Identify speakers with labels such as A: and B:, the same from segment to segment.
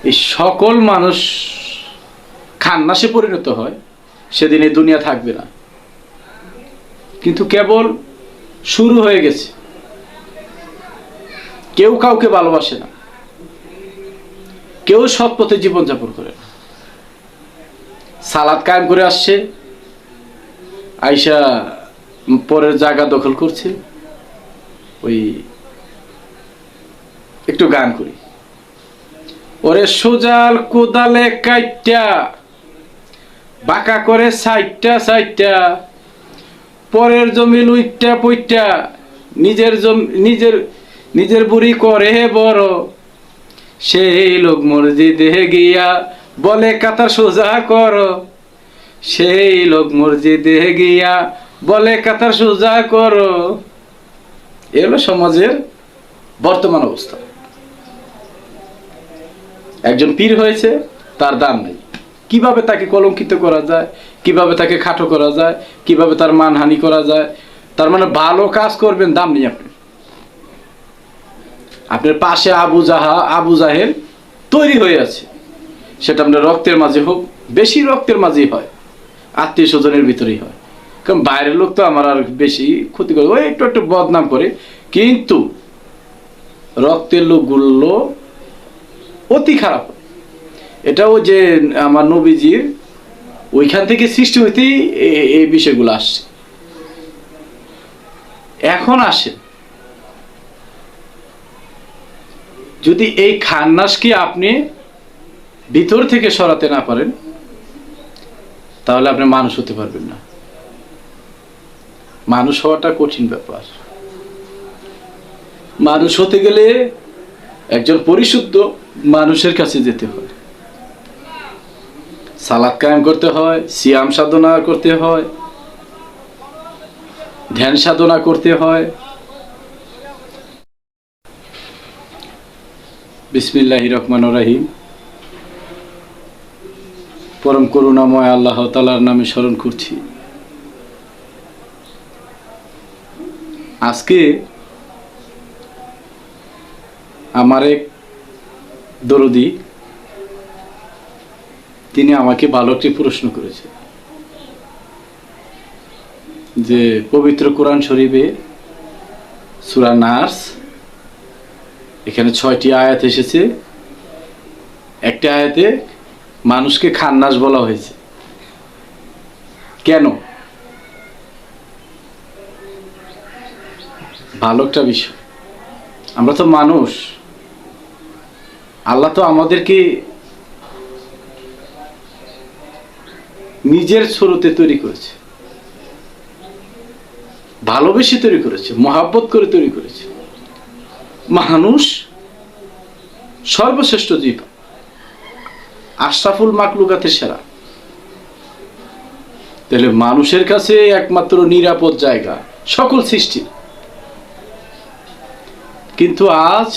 A: এই সকল মানুষ খান্নাসে পরিণত হয়, সেদিন এই দুনিয়া থাকবে না। কিন্তু কেবল শুরু হয়ে গেছে। কেউ কাউকে ভালোবাসে না, কেউ সৎ পথে জীবনযাপন করে না। সালাত কায়েম করে আসছে, আইসা পরের জায়গা দখল করছে। ওই একটু গান করি, ওরে সোজাল কোদালে কাইটা বাঁকা করে সাইটটা সাইটটা, পরের জমি লুইটটা পইটা, নিজের জমি নিজের বুড়ি করে বড়, সেই লোক মসজিদে গিয়া বলে কাতার সোজা করো, সেই লোক মসজিদে গিয়া বলে কাতার সোজা করো। এ হলো সমাজের বর্তমান অবস্থা। একজন পীর হয়েছে, তার দাম নেই। কিভাবে তাকে কলঙ্কিত করা যায়, কিভাবে তাকে খাটো করা যায়, কিভাবে তার মানহানি করা যায়, তার মানে ভালো কাজ করবেন, দাম নেই আপনি। আপনার পাশে আবু জাহেল তৈরি হয়ে আছে, সেটা আপনার রক্তের মাঝে হোক, বেশি রক্তের মাঝেই হয়, আত্মীয় স্বজনের ভিতরেই হয়। কারণ বাইরের লোক তো আমার আর বেশি ক্ষতি করে, ওই একটু একটু বদনাম করে, কিন্তু রক্তের লোকগুলো অতি খারাপ। এটাও যে আমার নবীজির ওইখান থেকে সৃষ্টি হইতেই এই বিষয়গুলো আসছে। এখন আসে, যদি এই খান্নাসকে আপনি ভিতর থেকে সরাতে না পারেন, তাহলে আপনি মানুষ হতে পারবেন না। মানুষ হওয়াটা কঠিন ব্যাপার। মানুষ হতে গেলে একজন পরিশুদ্ধ মানুষের কাছে যেতে হয়, সালাত কায়েম করতে হয়, সিয়াম সাধনা করতে হয়, ধ্যান সাধনা করতে হয়। বিসমিল্লাহির রহমানির রহিম। পরম করুণাময় আল্লাহ তাআলার নামে স্মরণ করছি। আজকে আমার এক দরদি, তিনি আমাকে ভালো একটি প্রশ্ন করেছে যে পবিত্র কোরআন শরীফে সূরা নাস, এখানে 6টি আয়াত এসেছে। একটা আয়াতে মানুষকে খান্নাস বলা হয়েছে, কেন? ভালো একটা বিষয়। আমরা তো মানুষ, আল্লাহ তো আমাদেরকে নিজের সুরতে তৈরি করেছে, ভালোবেসে তৈরি করেছে, মহাব্বত করে তৈরি করেছে। মানুষ সর্বশ্রেষ্ঠ জীব, আশরাফুল মাখলুকাতের সেরা। তাহলে মানুষের কাছে একমাত্র নিরাপদ জায়গা সকল সৃষ্টি। কিন্তু আজ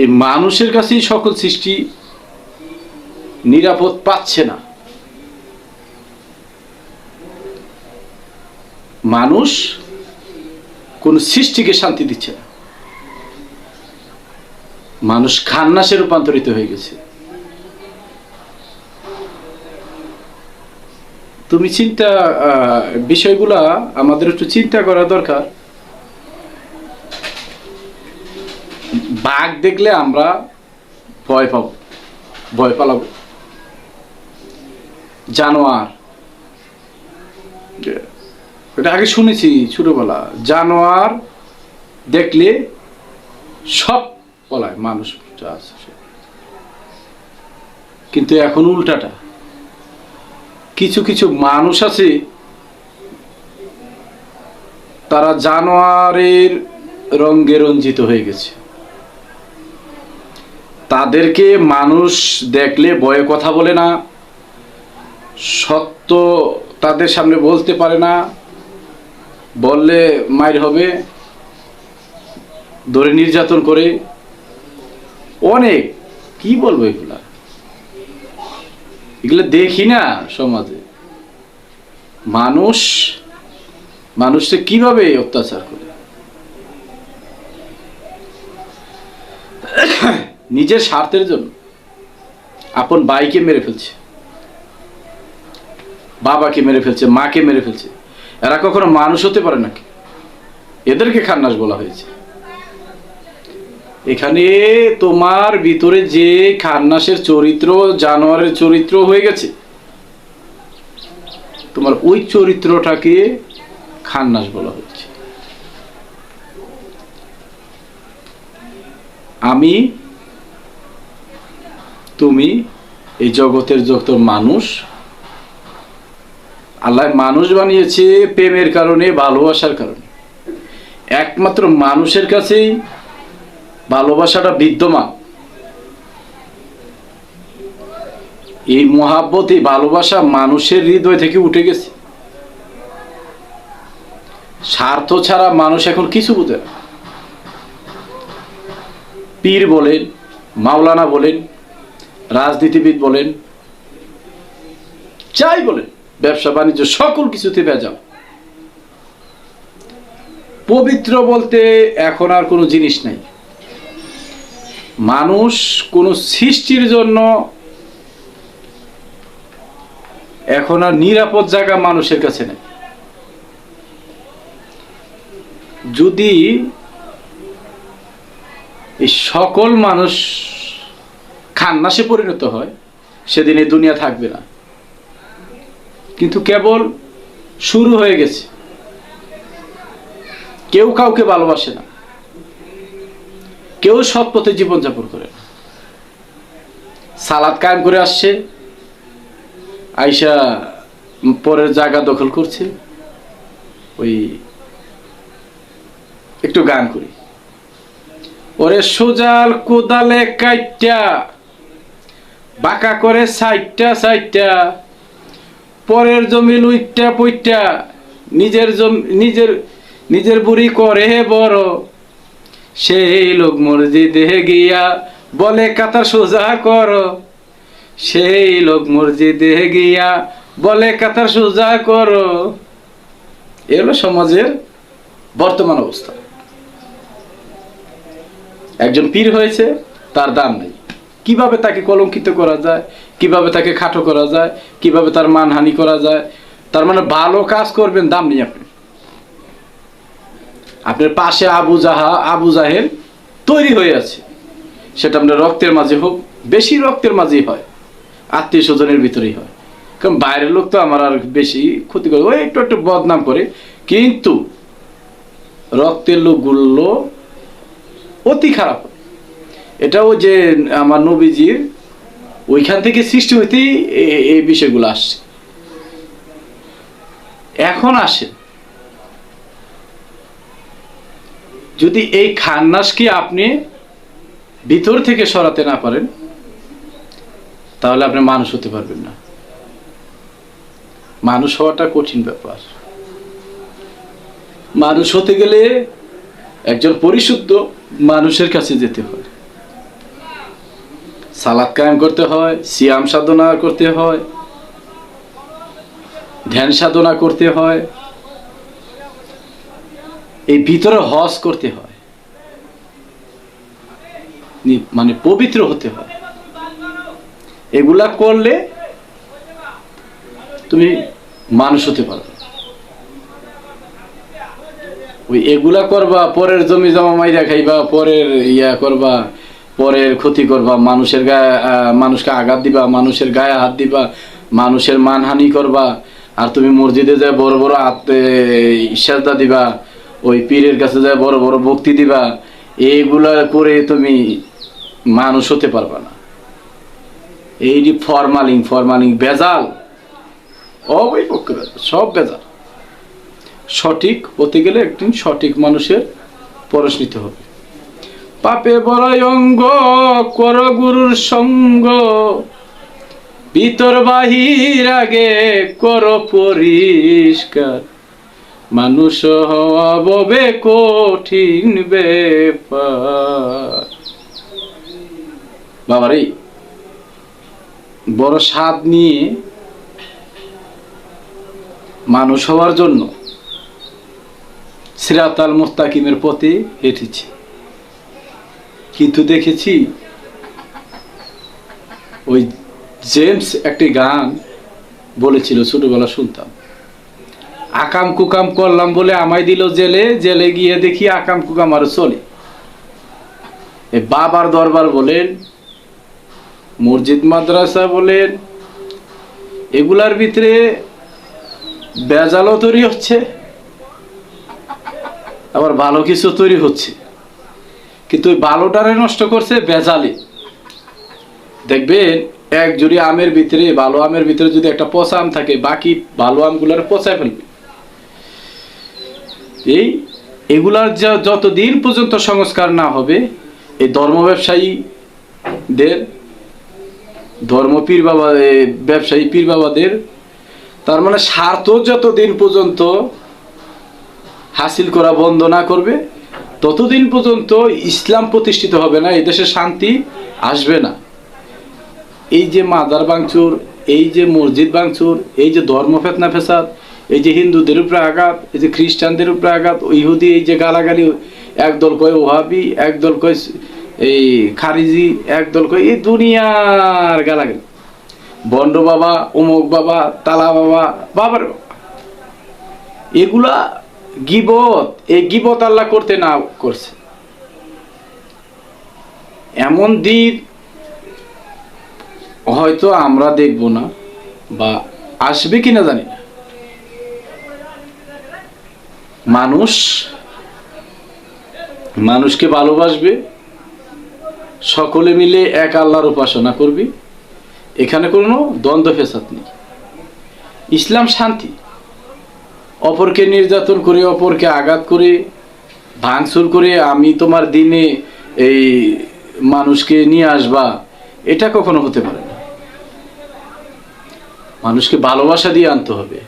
A: এই মানুষের কাছেই সকল সৃষ্টি নিরাপদ পাচ্ছে না। মানুষ কোন সৃষ্টিকে শান্তি দিচ্ছে না। মানুষ খান্নাসে রূপান্তরিত হয়ে গেছে। তুমি বিষয়গুলা আমাদের একটু চিন্তা করা দরকার। বাঘ দেখলে আমরা ভয় পাবো, ভয় পালাবো। জানোয়ার, এটা আগে শুনেছি ছোটবেলা, জানোয়ার দেখলে সব পলায়, মানুষ কিন্তু এখন উল্টাটা। কিছু কিছু মানুষ আছে, তারা জানোয়ারের রঙে রঞ্জিত হয়ে গেছে। তাদেরকে মানুষ দেখলে ভয়ে কথা বলে না, সত্য তাদের সামনে বলতে পারে না, বললে মাইর হবে, ধরে নির্যাতন করে। অনেক কি বলবো, এগুলা দেখি না সমাজে। মানুষকে কিভাবে অত্যাচার করে। নিজের স্বার্থের জন্য আপন ভাইকে মেরে ফেলছে, বাবাকে মেরে ফেলছে, মাকে মেরে ফেলছে। এরা কখনো মানুষ হতে পারে নাকি? এদেরকে খান্নাস বলা হয়েছে। এখানে তোমার ভিতরে যে খান্নাসের চরিত্র, জানোয়ারের চরিত্র হয়ে গেছে, তোমার ওই চরিত্রটাকে খান্নাস বলা হচ্ছে। আমি, তুমি, এই জগতের যত মানুষ, আল্লাহ মানুষ বানিয়েছে প্রেমের কারণে, ভালোবাসার কারণে। একমাত্র মানুষের কাছেই ভালোবাসাটা বিদ্যমান। এই মহাব্বত, এই ভালোবাসা মানুষের হৃদয় থেকে উঠে গেছে। স্বার্থ ছাড়া মানুষ এখন কিছু বুঝে না। পীর বলেন, মাওলানা বলেন, রাজনীতিবিদ বলেন, যাই বলেন, ব্যবসা বাণিজ্য, সকল কিছুতে ভেজাল। পবিত্র বলতে এখন আর কোনো জিনিস নাই। মানুষ কোনো সৃষ্টির জন্য এখন আর নিরাপদ জায়গা মানুষের কাছে নেই। যদি এই সকল মানুষ খান্নাসে পরিণত হয়, সেদিন এই দুনিয়া থাকবে না। কিন্তু কেবল শুরু হয়ে গেছে। কেউ কাউকে ভালোবাসে না, কেউ সৎ পথে জীবনযাপন করে না। সালাত কায়েম করে আসছে, আইসা পরের জায়গা দখল করছে। ওই একটু গান করি, ওরে সোজাল কোদালে কাইটা বাঁকা করে সাইটটা সাইটটা, পরের জমি লুইটটা পইটা, নিজের জমি নিজের বুড়ি করে বড়, সেই লোক মসজিদে গিয়া বলে কাতার সোজা করো, সেই লোক মসজিদে গিয়া বলে কাতার সোজা করো। এ হলো সমাজের বর্তমান অবস্থা। একজন পীর হয়েছে, তার দাম নেই। কিভাবে তাকে কলঙ্কিত করা যায়, কিভাবে তাকে খাটো করা যায়, কিভাবে তার মানহানি করা যায়, তার মানে ভালো কাজ করবেন, দাম নেই। আপনার পাশে আবু জাহেল তৈরি হয়ে আছে, সেটা আপনার রক্তের মাঝে হোক, বেশি রক্তের মাঝেই হয়, আত্মীয় স্বজনের ভিতরেই হয়। কারণ বাইরের লোক তো আমার আর বেশি ক্ষতি করে, ওই একটু একটু বদনাম করে, কিন্তু রক্তের লোকগুলো অতি খারাপ। এটাও যে আমার নবীজির ওইখান থেকে সৃষ্টি হইতেই এই বিষয়গুলো আসছে। এখন আসে, যদি এই খান্নাসকে আপনি ভিতর থেকে সরাতে না পারেন, তাহলে আপনি মানুষ হতে পারবেন না। মানুষ হওয়াটা কঠিন ব্যাপার। মানুষ হতে গেলে একজন পরিশুদ্ধ মানুষের কাছে যেতে হয়, সালাত কায়েম করতে হয়, সিয়াম সাধনা করতে হয়, ধ্যান সাধনা করতে হয়, এই ভিতরে হজ করতে হয়, মানে পবিত্র হতে হয়। এগুলা করলে তুমি মানুষ হতে পারবে। ওই এগুলা করবা, পরের জমি জমা মাইরা খাইবা, পরের ইয়া করবা, পরের ক্ষতি করবা, মানুষের গায়ে, মানুষকে আঘাত দিবা, মানুষের গায়ে হাত দিবা, মানুষের মানহানি করবা, আর তুমি মসজিদে যায় বড় বড় ইশাদা দিবা, ওই পীরের কাছে যায় বড় বড় ভক্তি দিবা। এইগুলা করে তুমি মানুষ হতে পারবা না। এই যে ফরমালিং ভেজাল, অবৈপক্ষ ভেজাল, সব ভেজাল। সঠিক হতে গেলে একদিন সঠিক মানুষের পরশ নিতে হবে। পাপে বড় অঙ্গ কর গুরুর সঙ্গ, ভিতর বাহির আগে কর পরিষ্কার, মানুষ হওয়া ববে কঠিন ব্যাপার। বাবারে, বড় স্বাদ নিয়ে মানুষ হওয়ার জন্য সিরাতাল মুস্তাকিমের পথে হেঁটেছি, কিন্তু দেখেছি ওই জেমস একটি গান বলেছিল, ছোটবেলা শুনতাম, আকাম কুকাম করলাম বলে আমায় দিল জেলে, জেলে গিয়ে দেখি আকাম কুকাম আরো চলে। বাবার দরবার বলেন, মসজিদ মাদ্রাসা বলেন, এগুলার ভিতরে বেজালও তৈরি হচ্ছে, আবার ভালো কিছু তৈরি হচ্ছে, কিন্তু ওই ভালোটারে নষ্ট করছে বেজালে। দেখবেন এক জুড়ি আমের ভিতরে, ভালো আমের ভিতরে যদি একটা পচা আম থাকে, বাকি ভালো আমগুলার পচায় ফেলবে। এগুলার যতদিন পর্যন্ত সংস্কার না হবে, এই ধর্ম ব্যবসায়ীদের, ধর্ম পীর বাবা, ব্যবসায়ী পীর বাবাদের, তার মানে স্বার্থ যতদিন পর্যন্ত হাসিল করা বন্ধ না করবে, ততদিন পর্যন্ত ইসলাম প্রতিষ্ঠিত হবে না, এই দেশে শান্তি আসবে না। এই যে মাজার ভাঙচুর, এই যে মসজিদ ভাঙচুর, এই যে ধর্ম ফেতনা ফেসাদ, এই যে হিন্দুদের উপরে আঘাত, এই যে খ্রিস্টানদের উপরে আঘাত, ইহুদি, এই যে গালাগালি, একদল কয় ওহাবি, একদল কয় এই খারিজি, একদল কয় এই দুনিয়ার গালাগালি, বন্ড বাবা, অমুক বাবা, তালা বাবা, বাবার এগুলা গীবত। এই গীবত আল্লাহ করতে না করছে। এমন দিন হয়তো আমরা দেখব না, বা আসবে কিনা জানি না, মানুষকে ভালোবাসবে, সকলে মিলে এক আল্লাহর উপাসনা করবি, এখানে কোনো দ্বন্দ্ব ফেসাদ নেই। ইসলাম শান্তি। অপরকে নির্যাতন করে, অপরকে আঘাত করে, ভাঙচুর করে আমি তোমার দিনে এই মানুষকে নিয়ে আসবা, এটা কখনো হতে পারে না। মানুষকে ভালোবাসা দিয়ে আনতে হবে,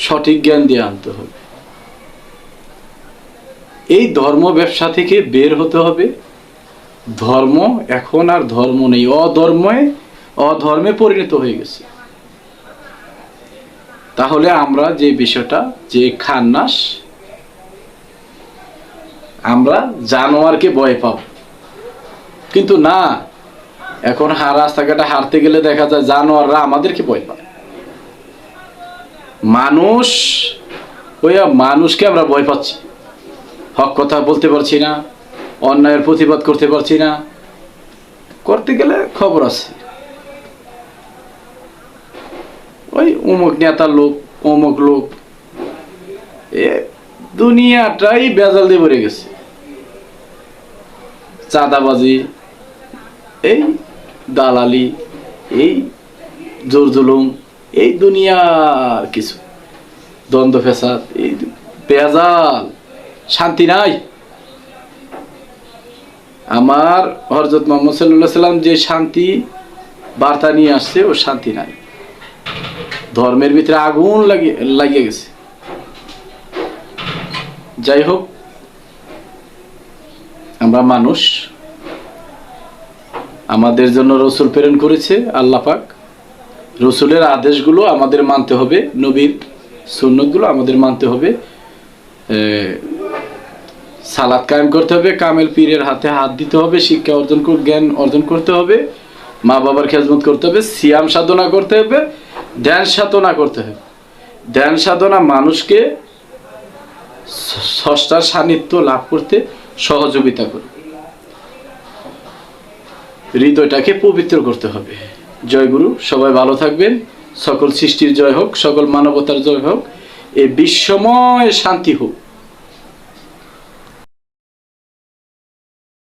A: সঠিক জ্ঞান দিয়ে আনতে হবে। এই ধর্ম ব্যবসা থেকে বের হতে হবে। ধর্ম এখন আর ধর্ম নেই, অধর্মে পরিণত হয়ে গেছে। তাহলে আমরা যে বিষয়টা, যে খান্নাস, আমরা জানোয়ারকে ভয় পাব, কিন্তু না, এখন রাস্তাঘাটে হাঁটতে গেলে দেখা যায় জানোয়াররা আমাদেরকে ভয় পায়। মানুষকে আমরা ভয় পাচ্ছি, হক কথা বলতে পারছি না, অন্যায়ের প্রতিবাদ করতে পারছি না, করতে গেলে খবর আছে, ওই অমুক নেতার লোক, অমুক লোক, এ দুনিয়াটাই বেজাল দিয়ে ভরে গেছে। চাঁদাবাজি, এই দালালি, এই জোর জুলুম, এই দুনিয়ার কিছু দ্বন্দ্ব ফেসাদ, এই বেজাল, শান্তি নাই। আমার হযরত মুহাম্মদ সাল্লাল্লাহু আলাইহি সাল্লাম যে শান্তি বার্তা নিয়ে আসছে, ও শান্তি নাই। ধর্মের ভিতরে আগুন লাগিয়ে গেছে। যাই হোক, আমরা মানুষ, আমাদের জন্য রসুল প্রেরণ করেছে আল্লাহ পাক। রসুলের আদেশগুলো আমাদের মানতে হবে, নবীর সুন্নতগুলো আমাদের মানতে হবে, সালাত কায়েম করতে হবে, কামেল পীরের হাতে হাত দিতে হবে, শিক্ষা অর্জন, জ্ঞান অর্জন করতে হবে, মা বাবার খেদমত করতে হবে, সিয়াম সাধনা করতে হবে, ধ্যান সাধনা করতে হবে। ধ্যান সাধনা মানুষকে স্রষ্টার সান্নিধ্য লাভ করতে সহযোগিতা করে, হৃদয়টাকে পবিত্র করতে হবে। জয় গুরু, সবাই ভালো থাকবেন। সকল সৃষ্টির জয় হোক, সকল মানবতার জয় হোক, এই বিশ্বময় শান্তি হোক।